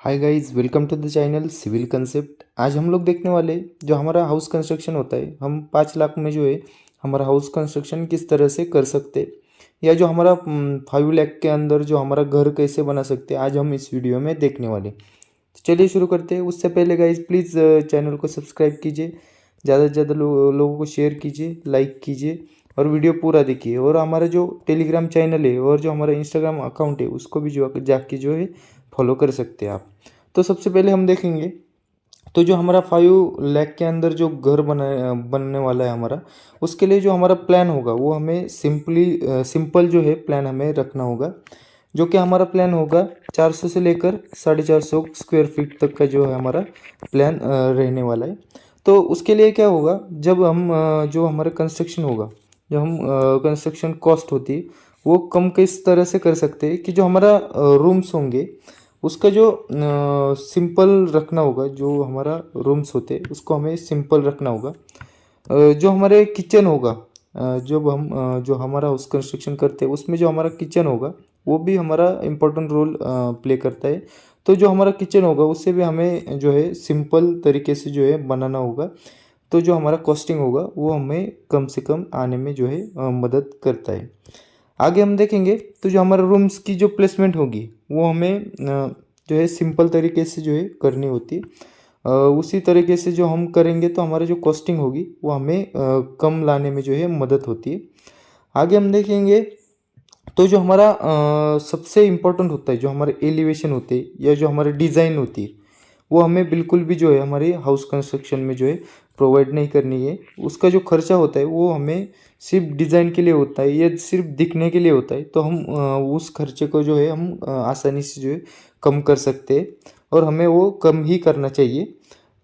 Hi guys, welcome to the channel civil concept. आज हम लोग देखने वाले जो हमारा हाउस कंस्ट्रक्शन होता है, हम 5 लाख में जो है हमारा हाउस कंस्ट्रक्शन किस तरह से कर सकते हैं, या जो हमारा 5 लाख के अंदर जो हमारा घर कैसे बना सकते हैं, आज हम इस वीडियो में देखने वाले। तो चलिए शुरू करते हैं। उससे पहले गाइस प्लीज़ चैनल को सब्सक्राइब कीजिए, ज़्यादा से ज़्यादा लोगों को शेयर कीजिए, लाइक कीजिए और वीडियो पूरा देखिए। और हमारा जो टेलीग्राम चैनल है और जो हमारा इंस्टाग्राम अकाउंट है उसको भी जो जाके जो है फॉलो कर सकते हैं आप। तो सबसे पहले हम देखेंगे तो जो हमारा 5 लाख के अंदर जो घर बनने वाला है हमारा, उसके लिए जो हमारा प्लान होगा वो हमें सिंपल जो है प्लान हमें रखना होगा। जो कि हमारा प्लान होगा 400 से लेकर 450 स्क्वायर फीट तक का जो है हमारा प्लान रहने वाला है। तो उसके लिए क्या होगा, जब हम जो हमारा कंस्ट्रक्शन होगा, जो हम कंस्ट्रक्शन कॉस्ट होती है वो कम किस तरह से कर सकते हैं कि जो हमारा रूम्स होंगे उसका जो सिंपल रखना होगा। जो हमारा रूम्स होते हैं उसको हमें सिंपल रखना होगा। जो हमारे किचन होगा, जब हम जो हमारा हाउस कंस्ट्रक्शन करते हैं उसमें जो हमारा किचन होगा वो भी हमारा इम्पोर्टेंट रोल प्ले करता है। तो जो हमारा किचन होगा उससे भी हमें जो है सिंपल तरीके से जो है बनाना होगा। तो जो हमारा कॉस्टिंग होगा वो हमें कम से कम आने में जो है मदद करता है। आगे हम देखेंगे तो जो हमारे रूम्स की जो प्लेसमेंट होगी वो हमें जो है सिंपल तरीके से जो है करनी होती है। उसी तरीके से जो हम करेंगे तो हमारी जो कॉस्टिंग होगी वो हमें कम लाने में जो है मदद होती है। आगे हम देखेंगे तो जो हमारा सबसे इम्पोर्टेंट होता है, जो हमारे एलिवेशन होते हैं या जो हमारे डिज़ाइन होती है, वो हमें बिल्कुल भी जो है हमारे हाउस कंस्ट्रक्शन में जो है प्रोवाइड नहीं करनी है। उसका जो खर्चा होता है वो हमें सिर्फ डिज़ाइन के लिए होता है या सिर्फ दिखने के लिए होता है। तो हम उस खर्चे को जो है हम आसानी से जो है कम कर सकते हैं और हमें वो कम ही करना चाहिए।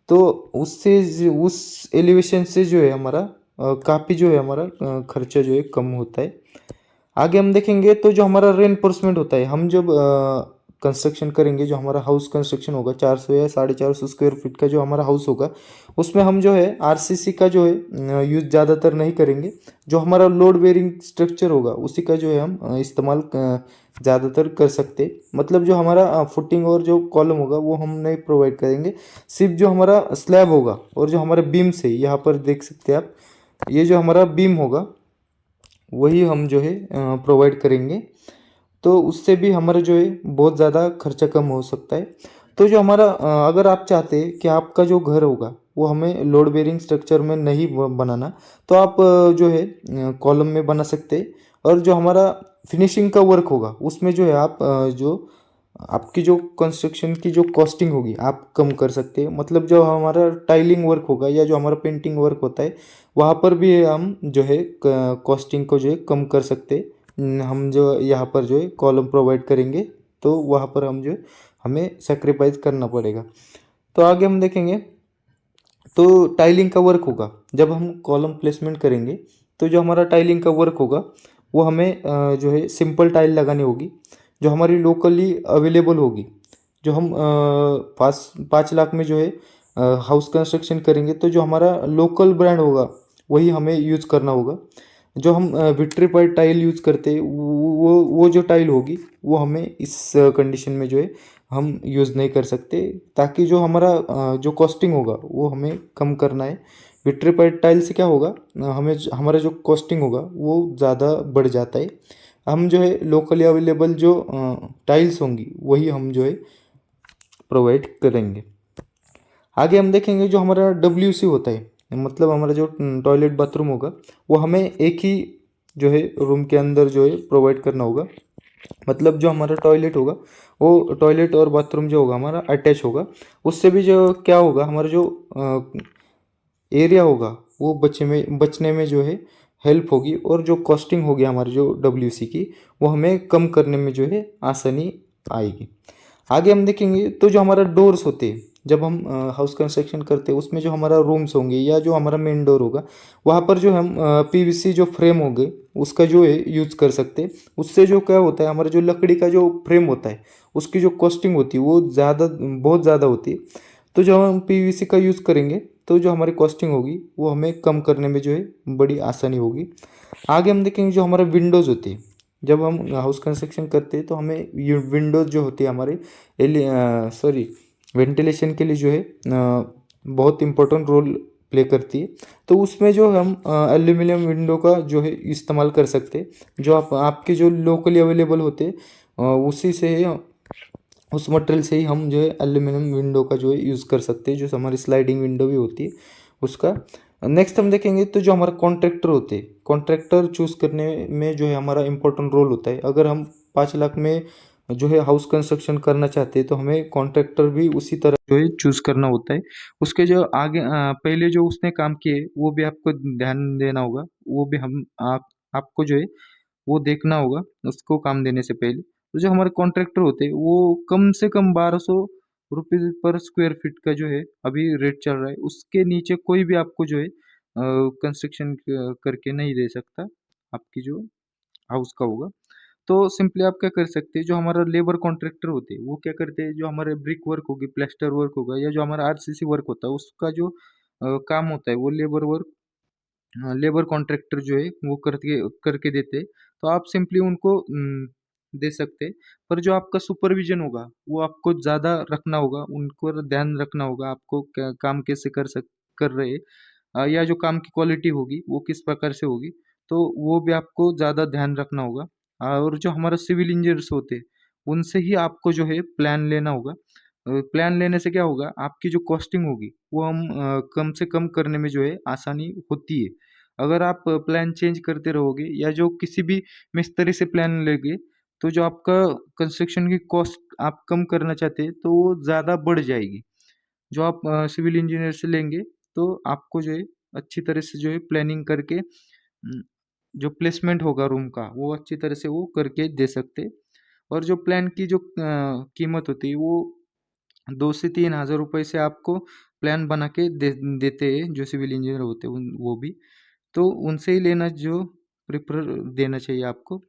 तो उस एलिवेशन से जो है हमारा काफ़ी जो है हमारा खर्चा जो है कम होता है। आगे हम देखेंगे तो जो हमारा रेनफोर्समेंट होता है, हम जब कंस्ट्रक्शन करेंगे, जो हमारा हाउस कंस्ट्रक्शन होगा 400 या 450 स्क्वायर फीट का जो हमारा हाउस होगा उसमें हम जो है आरसीसी का जो है यूज़ ज़्यादातर नहीं करेंगे। जो हमारा लोड बेरिंग स्ट्रक्चर होगा उसी का जो है हम इस्तेमाल ज़्यादातर कर सकते। मतलब जो हमारा फुटिंग और जो कॉलम होगा वो हम नहीं प्रोवाइड करेंगे। सिर्फ जो हमारा स्लैब होगा और जो हमारे बीम्स है, यहाँ पर देख सकते हैं आप, ये जो हमारा बीम होगा वही हम जो है प्रोवाइड करेंगे। तो उससे भी हमारा जो है बहुत ज़्यादा खर्चा कम हो सकता है। तो जो हमारा अगर आप चाहते हैं कि आपका जो घर होगा वो हमें लोड बेरिंग स्ट्रक्चर में नहीं बनाना, तो आप जो है कॉलम में बना सकते हैं। और जो हमारा फिनिशिंग का वर्क होगा उसमें जो है आप जो आपकी जो कंस्ट्रक्शन की जो कॉस्टिंग होगी आप कम कर सकते हैं। मतलब जो हमारा टाइलिंग वर्क होगा या जो हमारा पेंटिंग वर्क होता है वहाँ पर भी हम जो है कॉस्टिंग को जो है कम कर सकते हैं। हम जो यहाँ पर जो है कॉलम प्रोवाइड करेंगे तो वहाँ पर हम जो हमें सेक्रीफाइस करना पड़ेगा। तो आगे हम देखेंगे तो टाइलिंग का वर्क होगा, जब हम कॉलम प्लेसमेंट करेंगे तो जो हमारा टाइलिंग का वर्क होगा वो हमें जो है सिंपल टाइल लगानी होगी जो हमारी लोकली अवेलेबल होगी। जो हम 5 लाख में जो है हाउस कंस्ट्रक्शन करेंगे तो जो हमारा लोकल ब्रांड होगा वही हमें यूज़ करना होगा। जो हम विट्रीफाइड टाइल यूज़ करते हैं वो जो टाइल होगी वो हमें इस कंडीशन में जो है हम यूज़ नहीं कर सकते, ताकि जो हमारा जो कॉस्टिंग होगा वो हमें कम करना है। विट्रीफाइड टाइल से क्या होगा, हमें हमारा जो कॉस्टिंग होगा वो ज़्यादा बढ़ जाता है। हम जो है लोकली अवेलेबल जो टाइल्स होंगी वही हम जो है प्रोवाइड करेंगे। आगे हम देखेंगे जो हमारा WC होता है, मतलब हमारा जो टॉयलेट बाथरूम होगा वो हमें एक ही जो है रूम के अंदर जो है प्रोवाइड करना होगा। मतलब जो हमारा टॉयलेट होगा वो टॉयलेट और बाथरूम जो होगा हमारा अटैच होगा। उससे भी जो क्या होगा, हमारा जो एरिया होगा वो बचने में जो है हेल्प होगी। और जो कॉस्टिंग होगी हमारी जो WC की वो हमें कम करने में जो है आसानी आएगी। आगे हम देखेंगे तो जो हमारा डोर्स होते हैं, जब हम हाउस कंस्ट्रक्शन करते हैं उसमें जो हमारा रूम्स होंगे या जो हमारा मेन डोर होगा वहाँ पर जो हम PVC जो फ्रेम होंगे उसका जो है यूज़ कर सकते हैं। उससे जो क्या होता है, हमारा जो लकड़ी का जो फ्रेम होता है उसकी जो कॉस्टिंग होती है वो बहुत ज़्यादा होती है। तो जब हम PVC का यूज़ करेंगे तो जो हमारी कॉस्टिंग होगी वो हमें कम करने में जो है बड़ी आसानी होगी। आगे हम देखेंगे जो हमारा विंडोज़ होती है, जब हम हाउस कंस्ट्रक्शन करते हैं तो हमें ये विंडोज जो होती है हमारे वेंटिलेशन के लिए जो है बहुत इम्पोर्टेंट रोल प्ले करती है। तो उसमें जो हम एल्यूमिनियम विंडो का जो है इस्तेमाल कर सकते हैं, जो आपके जो लोकली अवेलेबल होते हैं, उसी से ही उस मटेरियल से ही हम जो है एल्यूमिनियम विंडो का जो है यूज़ कर सकते हैं, जो हमारी स्लाइडिंग विंडो भी होती है उसका। नेक्स्ट हम देखेंगे तो जो हमारा कॉन्ट्रैक्टर होते हैं, कॉन्ट्रैक्टर चूज़ करने में जो है हमारा इंपॉर्टेंट रोल होता है। अगर हम 5 लाख में जो है हाउस कंस्ट्रक्शन करना चाहते हैं तो हमें कॉन्ट्रैक्टर भी उसी तरह जो है चूज़ करना होता है। उसके जो आगे पहले जो उसने काम किए वो भी आपको ध्यान देना होगा, वो भी आपको जो है वो देखना होगा उसको काम देने से पहले। तो जो हमारे कॉन्ट्रैक्टर होते हैं वो कम से कम 1200 रुपये पर स्क्वायर फीट का जो है अभी रेट चल रहा है। उसके नीचे कोई भी आपको जो है कंस्ट्रक्शन करके नहीं दे सकता, आपकी जो हाउस का होगा। तो सिंपली आप क्या कर सकते हैं, जो हमारा लेबर कॉन्ट्रैक्टर होते हैं वो क्या करते हैं, जो हमारे ब्रिक वर्क होगी, प्लास्टर वर्क होगा, या जो हमारा आरसीसी वर्क होता है उसका जो काम होता है वो लेबर कॉन्ट्रैक्टर जो है वो करके करके देते। तो आप सिंपली उनको दे सकते। पर जो आपका सुपरविजन होगा वो आपको ज़्यादा रखना होगा, उनको ध्यान रखना होगा आपको काम कैसे कर रहे हैं, या जो काम की क्वालिटी होगी वो किस प्रकार से होगी, तो वो भी आपको ज़्यादा ध्यान रखना होगा। और जो हमारा सिविल इंजीनियर्स होते हैं उनसे ही आपको जो है प्लान लेना होगा। प्लान लेने से क्या होगा, आपकी जो कॉस्टिंग होगी वो हम कम से कम करने में जो है आसानी होती है। अगर आप प्लान चेंज करते रहोगे या जो किसी भी मिस्त्री से प्लान लेंगे तो जो आपका कंस्ट्रक्शन की कॉस्ट आप कम करना चाहते हैं तो वो ज़्यादा बढ़ जाएगी। जो आप सिविल इंजीनियर से लेंगे तो आपको जो है अच्छी तरह से जो है प्लानिंग करके जो प्लेसमेंट होगा रूम का वो अच्छी तरह से वो करके दे सकते। और जो प्लान की जो कीमत होती है वो 2 से 3 हज़ार रुपये से आपको प्लान बना के देते हैं जो सिविल इंजीनियर होते हैं वो भी। तो उनसे ही लेना जो प्रेफर देना चाहिए आपको।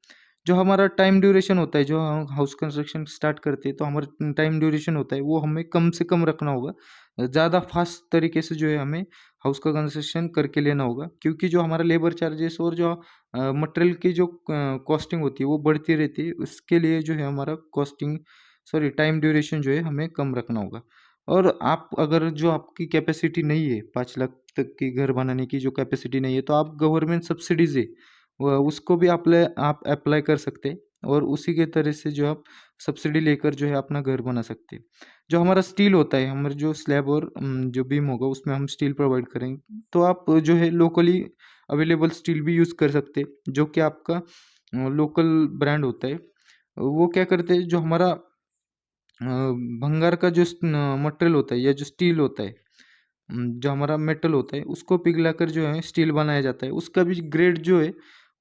जो हमारा टाइम ड्यूरेशन होता है, जो हम हाउस कंस्ट्रक्शन स्टार्ट करते हैं तो हमारा टाइम ड्यूरेशन होता है वो हमें कम से कम रखना होगा। ज़्यादा फास्ट तरीके से जो है हमें हाउस का कंस्ट्रक्शन करके लेना होगा, क्योंकि जो हमारा लेबर चार्जेस और जो मटेरियल की जो कॉस्टिंग होती है वो बढ़ती रहती है। उसके लिए जो है हमारा टाइम ड्यूरेशन जो है हमें कम रखना होगा। और आप अगर जो आपकी कैपेसिटी नहीं है, 5 लाख तक की घर बनाने की जो कैपेसिटी नहीं है, तो आप गवर्नमेंट सब्सिडीज़ है उसको भी आप अप्लाई कर सकते हैं। और उसी के तरह से जो आप सब्सिडी लेकर जो है अपना घर बना सकते हैं। जो हमारा स्टील होता है, हमारा जो स्लैब और जो बीम होगा उसमें हम स्टील प्रोवाइड करेंगे। तो आप जो है लोकली अवेलेबल स्टील भी यूज़ कर सकते हैं, जो कि आपका लोकल ब्रांड होता है। वो क्या करते हैं, जो हमारा भंगार का जो मटेरियल होता है या जो स्टील होता है, जो हमारा मेटल होता है उसको पिघलाकर जो है स्टील बनाया जाता है। उसका भी ग्रेड जो है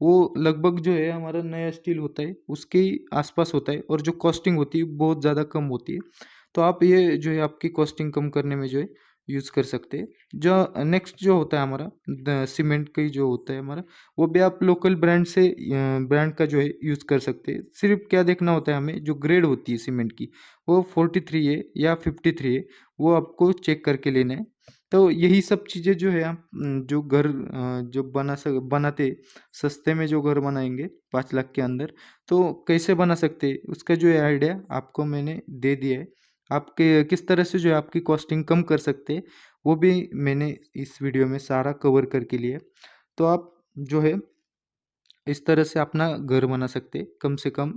वो लगभग जो है हमारा नया स्टील होता है उसके ही आसपास होता है, और जो कॉस्टिंग होती है बहुत ज़्यादा कम होती है। तो आप ये जो है आपकी कॉस्टिंग कम करने में जो है यूज़ कर सकते हैं। जो नेक्स्ट जो होता है हमारा सीमेंट का ही जो होता है हमारा, वो भी आप लोकल ब्रांड का जो है यूज़ कर सकते हैं। सिर्फ क्या देखना होता है हमें, जो ग्रेड होती है सीमेंट की वो 43 है या 53 है, वो आपको चेक करके लेना है। तो यही सब चीज़ें जो है आप जो घर जो बनाते सस्ते में जो घर बनाएंगे 5 लाख के अंदर, तो कैसे बना सकते हैं उसका जो है आइडिया आपको मैंने दे दिया है। आपके किस तरह से जो है आपकी कॉस्टिंग कम कर सकते हैं वो भी मैंने इस वीडियो में सारा कवर करके लिया है। तो आप जो है इस तरह से अपना घर बना सकते हैं कम से कम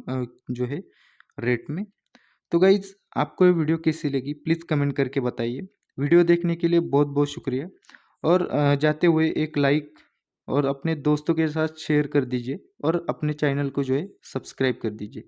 जो है रेट में। तो गाइज़, आपको ये वीडियो कैसी लगी प्लीज़ कमेंट करके बताइए। वीडियो देखने के लिए बहुत बहुत शुक्रिया। और जाते हुए एक लाइक और अपने दोस्तों के साथ शेयर कर दीजिए, और अपने चैनल को जो है सब्सक्राइब कर दीजिए।